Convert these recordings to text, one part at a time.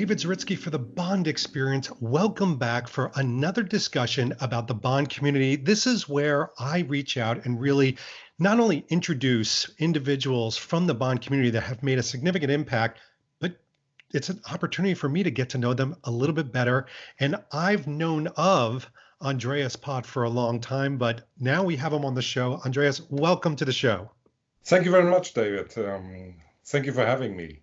David Zaritsky for the Bond Experience. Welcome back for another discussion about the Bond community. This is where I reach out and really not only introduce individuals from the Bond community that have made a significant impact, but it's an opportunity for me to get to know them a little bit better. And I've known of Andreas Pott for a long time, but now we have him on the show. Andreas, welcome to the show. Thank you very much, David. Thank you for having me.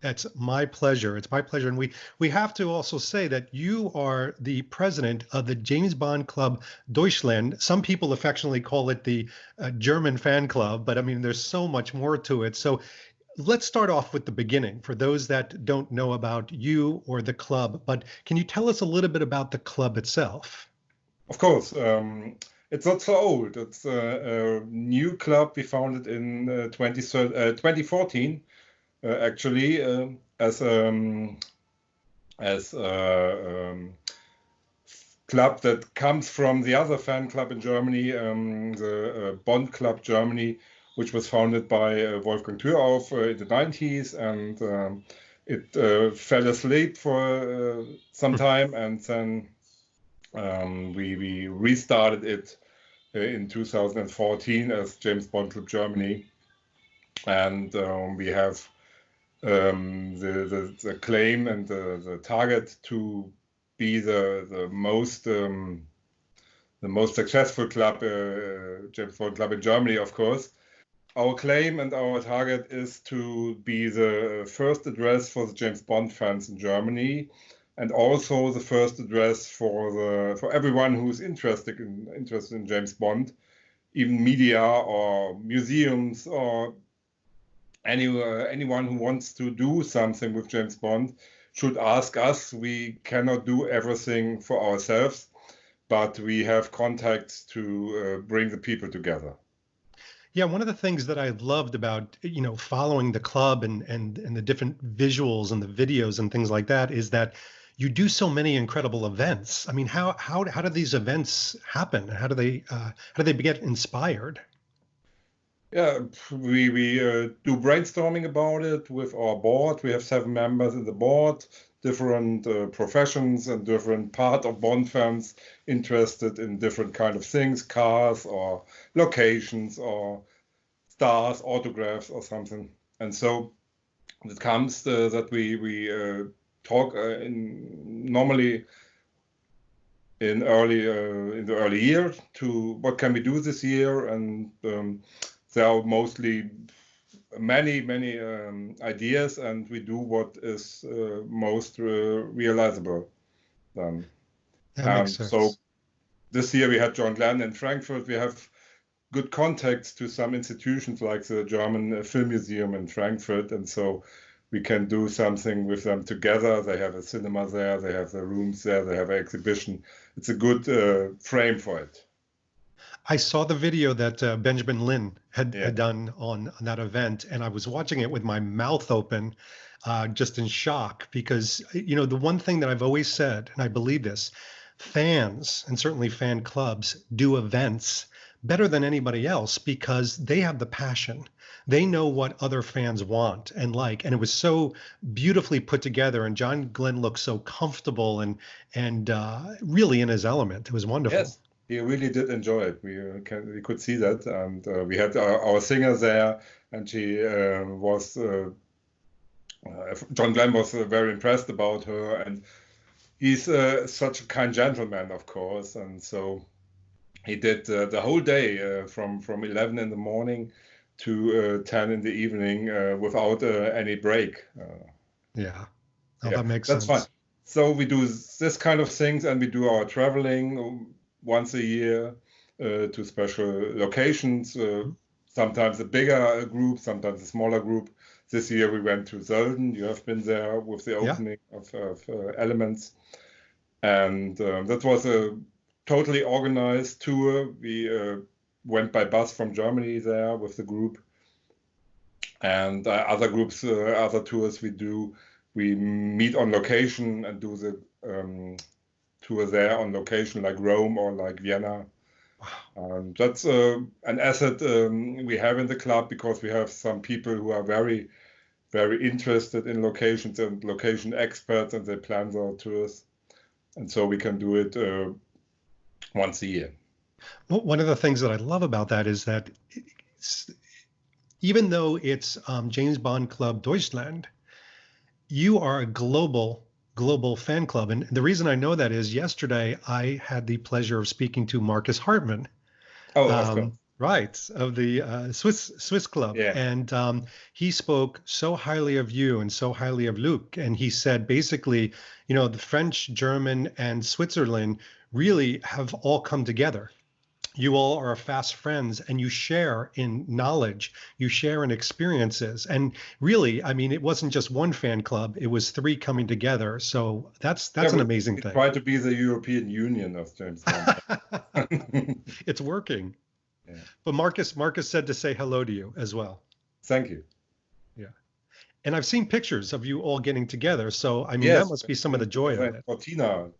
It's my pleasure. It's my pleasure. And we have to also say that you are the president of the James Bond Club Deutschland. Some people affectionately call it the German fan club, but I mean, there's so much more to it. So let's start off with the beginning for those that don't know about you or the club. But can you tell us a little bit about the club itself? Of course. It's not so old. It's a new club we founded in 2014. Actually, as a club that comes from the other fan club in Germany, the Bond Club Germany, which was founded by Wolfgang Thürauf in the 90s, and it fell asleep for some time, and then we restarted it in 2014 as James Bond Club Germany, and we have the claim and the target to be the most successful club, James Bond Club in Germany, of course. Our claim and our target is to be the first address for the James Bond fans in Germany, and also the first address for everyone who's interested in James Bond, even media or museums or anyone who wants to do something with James Bond should ask us. We cannot do everything for ourselves, but we have contacts to bring the people together. Yeah, one of the things that I loved about, following the club and the different visuals and the videos and things like that is that you do so many incredible events. I mean, how do these events happen? How do they get inspired? Yeah, we do brainstorming about it with our board. We have 7 members in the board, different professions and different part of Bond fans interested in different kind of things, cars or locations or stars, autographs or something. And so it comes that we talk normally in the early year to what can we do this year, and there are mostly many ideas, and we do what is most realizable then. That makes sense. So this year we had John Glenn in Frankfurt. We have good contacts to some institutions like the German Film Museum in Frankfurt, and so we can do something with them together. They have a cinema there, they have the rooms there, they have an exhibition. It's a good frame for it. I saw the video that Benjamin Lin had done on that event, and I was watching it with my mouth open, just in shock, because, the one thing that I've always said, and I believe this, fans, and certainly fan clubs, do events better than anybody else because they have the passion. They know what other fans want and like, and it was so beautifully put together, and John Glenn looked so comfortable and really in his element. It was wonderful. Yes. He really did enjoy it. We could see that, and we had our singer there, and she was. John Glenn was very impressed about her, and he's such a kind gentleman, of course, and so he did the whole day from 11 in the morning to 10 in the evening without any break. That makes sense. That's fine. So we do this kind of things, and we do our traveling once a year to special locations, sometimes a bigger group, sometimes a smaller group. This year we went to Sölden. You have been there with the opening of Elements. And that was a totally organized tour. We went by bus from Germany there with the group. And other groups, other tours we do, we meet on location and do the tour there on location, like Rome or like Vienna. Wow. That's an asset we have in the club, because we have some people who are very very interested in locations and location experts, and they plan their tours. And so we can do it once a year. Well, one of the things that I love about that is that even though it's James Bond Club Deutschland, you are a global fan club. And the reason I know that is yesterday I had the pleasure of speaking to Marcus Hartmann, Oh, of course. right, of the Swiss club. Yeah. And he spoke so highly of you and so highly of Luc. And he said, basically, the French, German, and Switzerland really have all come together. You all are fast friends, and you share in knowledge, you share in experiences. And really, I mean, it wasn't just one fan club, it was three coming together. So that's an amazing thing. Try to be the European Union of James Bond. It's working. Yeah. But Marcus said to say hello to you as well. Thank you. Yeah. And I've seen pictures of you all getting together. So, I mean, Yes, that must be some of the joy of it. For Tina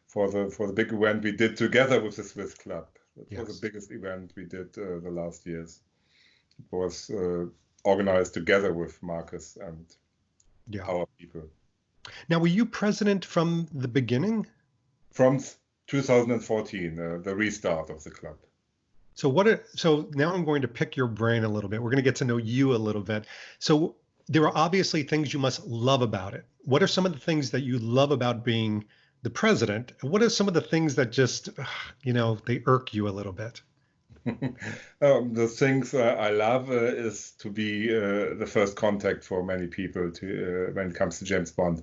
for the big event we did together with the Swiss club. That was the biggest event we did the last years. It was organized together with Marcus and our people. Now, were you president from the beginning? From 2014, the restart of the club. So now I'm going to pick your brain a little bit. We're going to get to know you a little bit. So there are obviously things you must love about it. What are some of the things that you love about being the president? And what are some of the things that just, they irk you a little bit? The things I love is to be the first contact for many people when it comes to James Bond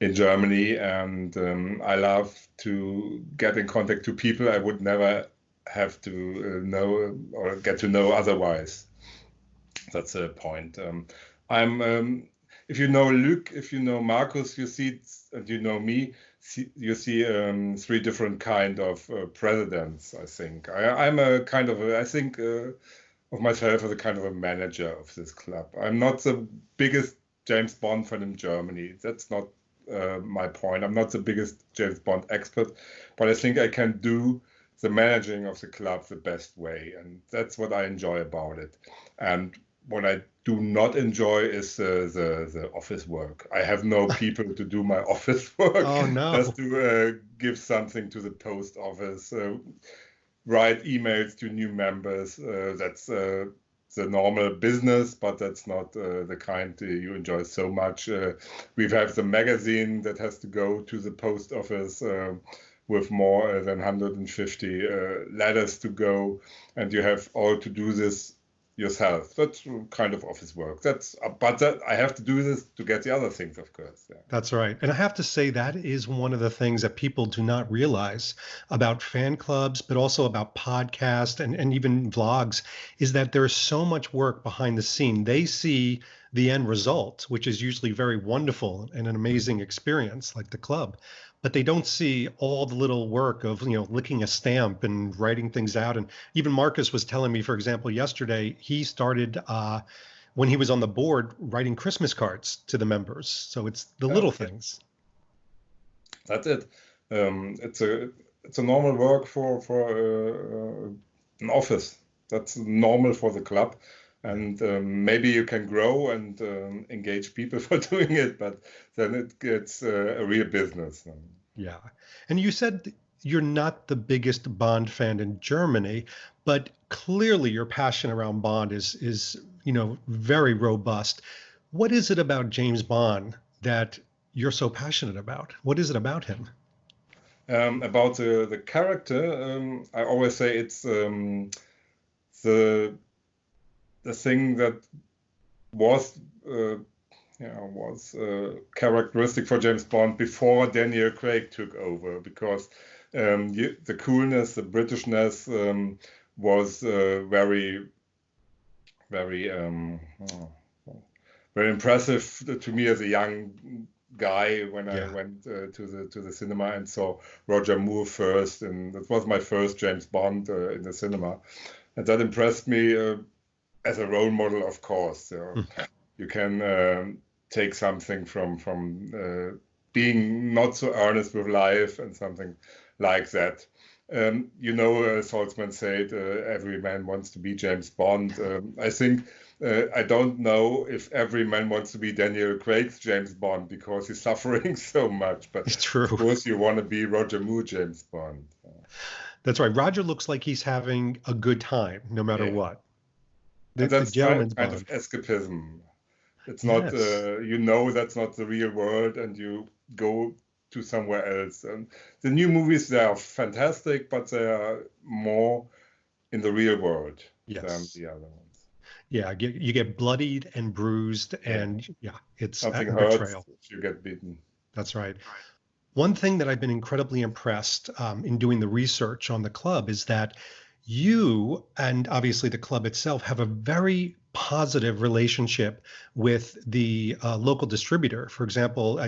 in Germany. And I love to get in contact to people I would never have to know or get to know otherwise. That's a point. If you know Luc, if you know Marcus, you see, and you know me, you see three different kind of presidents, I think. I'm a kind of, I think of myself as a kind of a manager of this club. I'm not the biggest James Bond fan in Germany. That's not my point. I'm not the biggest James Bond expert, but I think I can do the managing of the club the best way. And that's what I enjoy about it. And what I do not enjoy is the office work. I have no people to do my office work. Oh, no. Just to give something to the post office, write emails to new members. That's the normal business, but that's not the kind you enjoy so much. We have the magazine that has to go to the post office with more than 150 letters to go, and you have all to do this yourself. That's kind of office work. I have to do this to get the other things, of course. Yeah. That's right. And I have to say that is one of the things that people do not realize about fan clubs, but also about podcasts and even vlogs, is that there's so much work behind the scene. They see the end result, which is usually very wonderful and an amazing experience like the club. But they don't see all the little work of, licking a stamp and writing things out. And even Marcus was telling me, for example, yesterday, he started when he was on the board writing Christmas cards to the members. So it's the little things. That's it. It's a normal work for an office. That's normal for the club. And maybe you can grow and engage people for doing it, but then it gets a real business. Yeah. And you said you're not the biggest Bond fan in Germany, but clearly your passion around Bond is very robust. What is it about James Bond that you're so passionate about? What is it about him? About the character, I always say it's the thing that was characteristic for James Bond before Daniel Craig took over, because the coolness, the Britishness was very, very, very impressive to me as a young guy when I went to the cinema and saw Roger Moore first, and that was my first James Bond in the cinema, and that impressed me. As a role model, of course, you can take something from being not so earnest with life and something like that. Saltzman said, every man wants to be James Bond. I think, I don't know if every man wants to be Daniel Craig's James Bond because he's suffering so much. But It's true. of course, you want to be Roger Moore James Bond. That's right. Roger looks like he's having a good time, no matter what. The that's gentleman's kind Bond. of escapism. It's not, Yes. that's not the real world, and you go to somewhere else. And the new movies, they are fantastic, but they are more in the real world than Yes. the other ones. Yeah, you get bloodied and bruised, Yeah. and it's Something a hurts betrayal. if you get beaten. That's right. One thing that I've been incredibly impressed in doing the research on the club is that you and obviously the club itself have a very positive relationship with the local distributor. For example,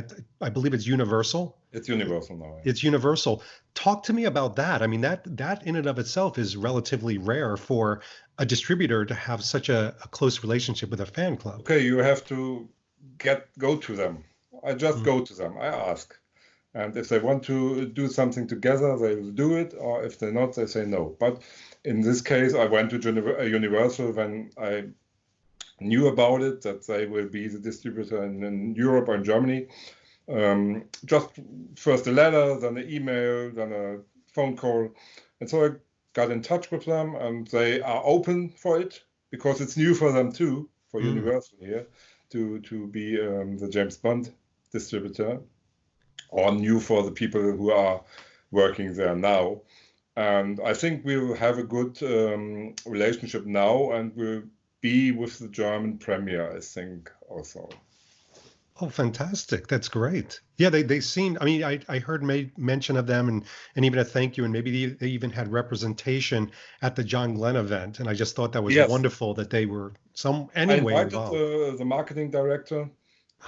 I believe it's Universal. It's Universal now. It's Universal. Talk to me about that. I mean, that in and of itself is relatively rare for a distributor to have such a close relationship with a fan club. Okay, you have to go to them. I just go to them. I ask. And if they want to do something together, they will do it. Or if they're not, they say no. But in this case, I went to Universal when I knew about it, that they will be the distributor in Europe or in Germany. Just first a letter, then an email, then a phone call. And so I got in touch with them, and they are open for it because it's new for them too, for Universal here, to be the James Bond distributor, or new for the people who are working there now. And I think we will have a good relationship now, and we'll be with the German premiere, I think, also. Oh, fantastic. That's great. Yeah, they seem, I mean, I heard mention of them and even a thank you, and maybe they even had representation at the John Glenn event. And I just thought that was wonderful that they were anyway I involved. invited the marketing director,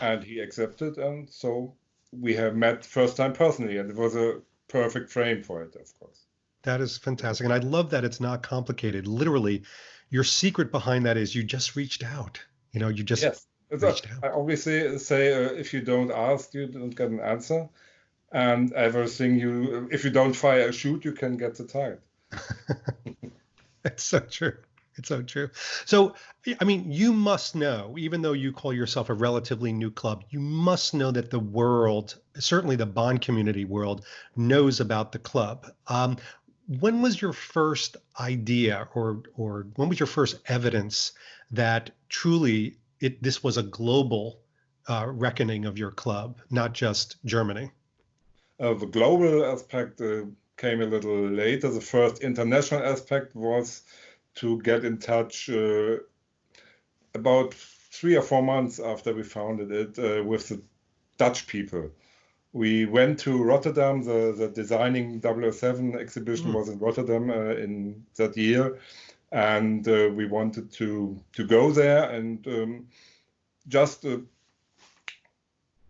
and he accepted. And so we have met first time personally, and it was a perfect frame for it, of course. That is fantastic. And I love that it's not complicated. Literally, your secret behind that is you just reached out. You just reached out. I always say if you don't ask, you don't get an answer. And everything if you don't fire a shoot, you can get the target. It's so true. It's so true. So, I mean, you must know, even though you call yourself a relatively new club, you must know that the world, certainly the Bond community world, knows about the club. When was your first idea, or when was your first evidence that truly this was a global reckoning of your club, not just Germany? The global aspect came a little later. The first international aspect was to get in touch about 3 or 4 months after we founded it with the Dutch people. We went to Rotterdam. The Designing 007 exhibition was in Rotterdam in that year, and we wanted to go there and just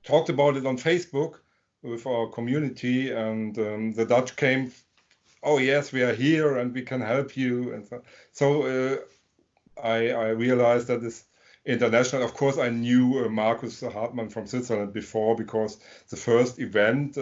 talked about it on Facebook with our community, and the Dutch came. Oh yes, we are here and we can help you, and so I realized that this international. Of course, I knew Markus Hartmann from Switzerland before, because the first event,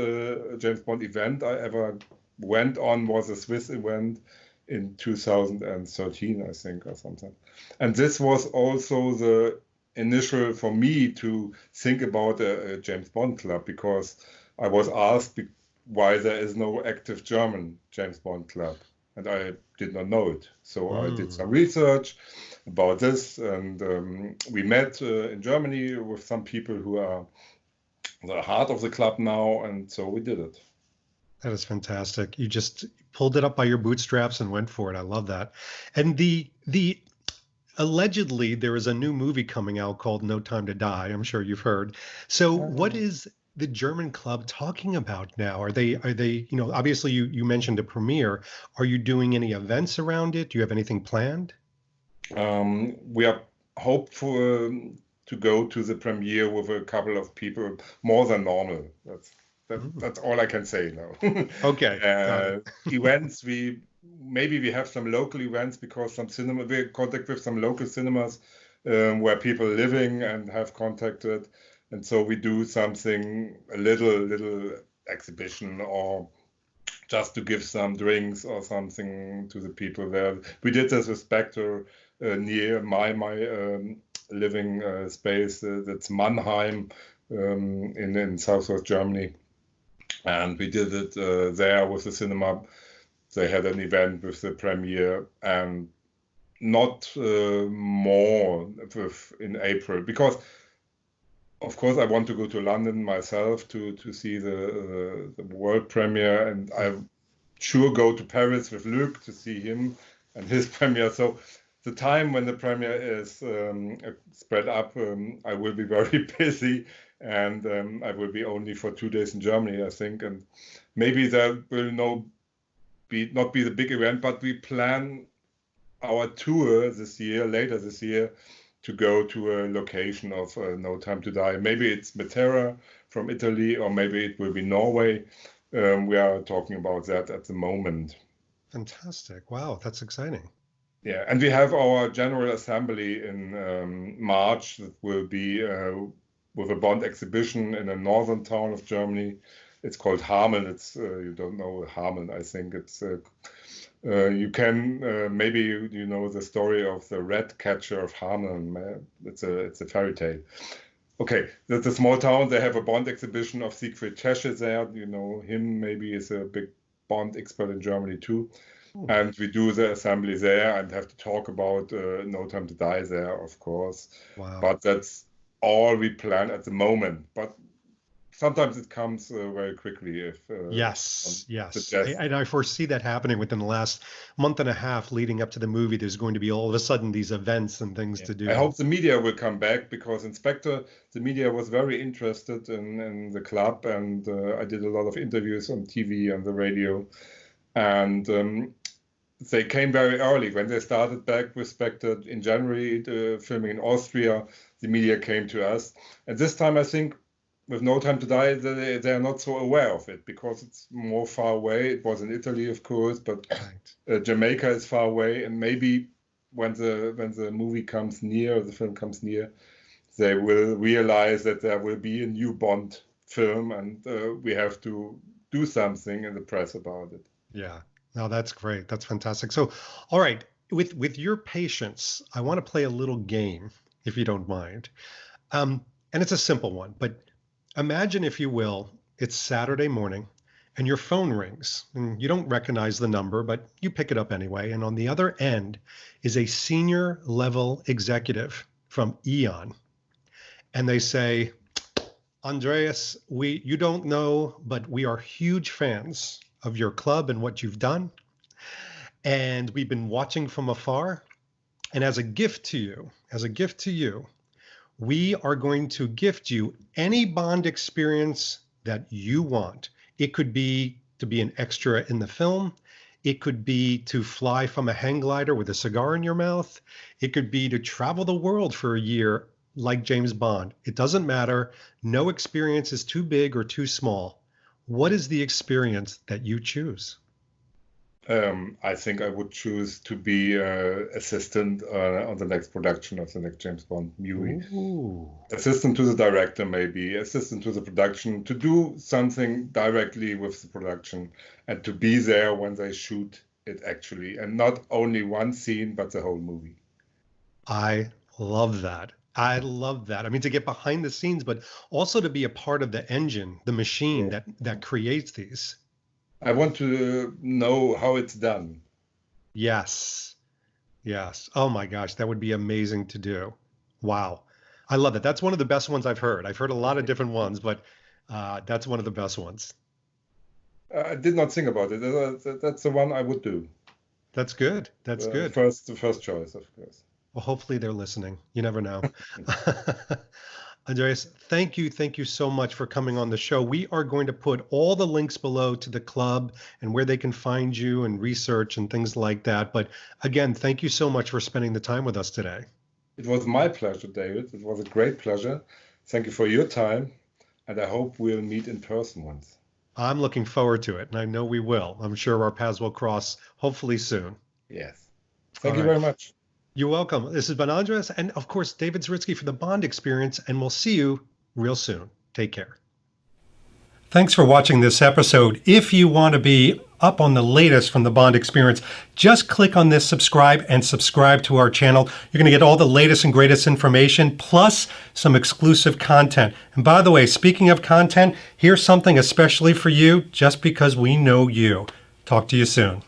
James Bond event I ever went on was a Swiss event in 2013, I think, or something. And this was also the initial for me to think about a James Bond club, because I was asked why there is no active German James Bond club, and I did not know it. So I did some research about this, and we met in Germany with some people who are the heart of the club now, and so we did it. That is fantastic. You just pulled it up by your bootstraps and went for it. I love that. And the allegedly there is a new movie coming out called No Time to Die. I'm sure you've heard. So what is the German club talking about now? Are they, obviously you mentioned a premiere. Are you doing any events around it? Do you have anything planned? We are hopeful to go to the premiere with a couple of people, more than normal. That's all I can say now. Okay. Events, maybe we have some local events, because we contact with some local cinemas where people are living and have contacted, and so we do something, a little exhibition or just to give some drinks or something to the people there. We did this with Spectre near my living space. That's Mannheim in southwest Germany. And we did it there with the cinema. They had an event with the premiere, and not more in April, because of course I want to go to London myself to see the world premiere, and I sure go to Paris with Luc to see him and his premiere. So the time when the premiere is spread up, I will be very busy, and I will be only for 2 days in Germany, I think, and maybe there will not be the big event, but we plan our tour later this year, to go to a location of No Time to Die. Maybe it's Matera from Italy, or maybe it will be Norway. We are talking about that at the moment. Fantastic. Wow, that's exciting. Yeah, and we have our General Assembly in March that will be with a Bond exhibition in a northern town of Germany. It's called Hameln. It's you don't know Hameln, I think. It's you can maybe you know the story of the rat catcher of Hameln. It's a fairy tale. Okay, that's a small town. They have a Bond exhibition of Siegfried Tesche there. You know him, maybe is a big Bond expert in Germany too. And we do the assembly there and have to talk about No Time to Die there, of course. Wow. But that's all we plan at the moment. But sometimes it comes very quickly. If yes. And I foresee that happening within the last month and a half leading up to the movie. There's going to be all of a sudden these events and things to do. I hope the media will come back, because in Spectre, the media was very interested in the club, and I did a lot of interviews on TV and the radio. And they came very early. When they started back with Spectre in January, filming in Austria, the media came to us. And this time, I think, with No Time to Die, they are not so aware of it, because it's more far away. It was in Italy, of course, but Jamaica is far away. And maybe when the movie comes near, the film comes near, they will realize that there will be a new Bond film, and we have to do something in the press about it. Yeah. No, that's great. That's fantastic. So, all right, with your patience, I want to play a little game, if you don't mind. And it's a simple one, but imagine, if you will, it's Saturday morning and your phone rings, and you don't recognize the number, but you pick it up anyway. And on the other end is a senior level executive from Eon. And they say, Andreas, you don't know, but we are huge fans of your club and what you've done. And we've been watching from afar. And as a gift to you, we are going to gift you any Bond experience that you want. It could be to be an extra in the film. It could be to fly from a hang glider with a cigar in your mouth. It could be to travel the world for a year like James Bond. It doesn't matter. No experience is too big or too small. What is the experience that you choose? I think I would choose to be assistant on the next production of the next James Bond movie. Ooh. Assistant to the director, maybe, assistant to the production, to do something directly with the production, and to be there when they shoot it actually, and not only one scene, but the whole movie. I love that. I mean, to get behind the scenes, but also to be a part of the engine, the machine that creates these. I want to know how it's done. Yes. Oh my gosh, that would be amazing to do. Wow. I love it. That's one of the best ones I've heard. I've heard a lot of different ones, but that's one of the best ones. I did not think about it. That's the one I would do. That's good. That's good. The first choice, of course. Well, hopefully they're listening. You never know. Andreas, thank you so much for coming on the show. We are going to put all the links below to the club and where they can find you and research and things like that. But again, thank you so much for spending the time with us today. It was my pleasure, David. It was a great pleasure. Thank you for your time. And I hope we'll meet in person once. I'm looking forward to it. And I know we will. I'm sure our paths will cross hopefully soon. Yes. Thank you very much. You're welcome. This has been Andreas and, of course, David Zaritsky for the Bond Experience, and we'll see you real soon. Take care. Thanks for watching this episode. If you want to be up on the latest from the Bond experience, just click on this subscribe and subscribe to our channel. You're going to get all the latest and greatest information, plus some exclusive content. And by the way, speaking of content, here's something especially for you, just because we know you. Talk to you soon.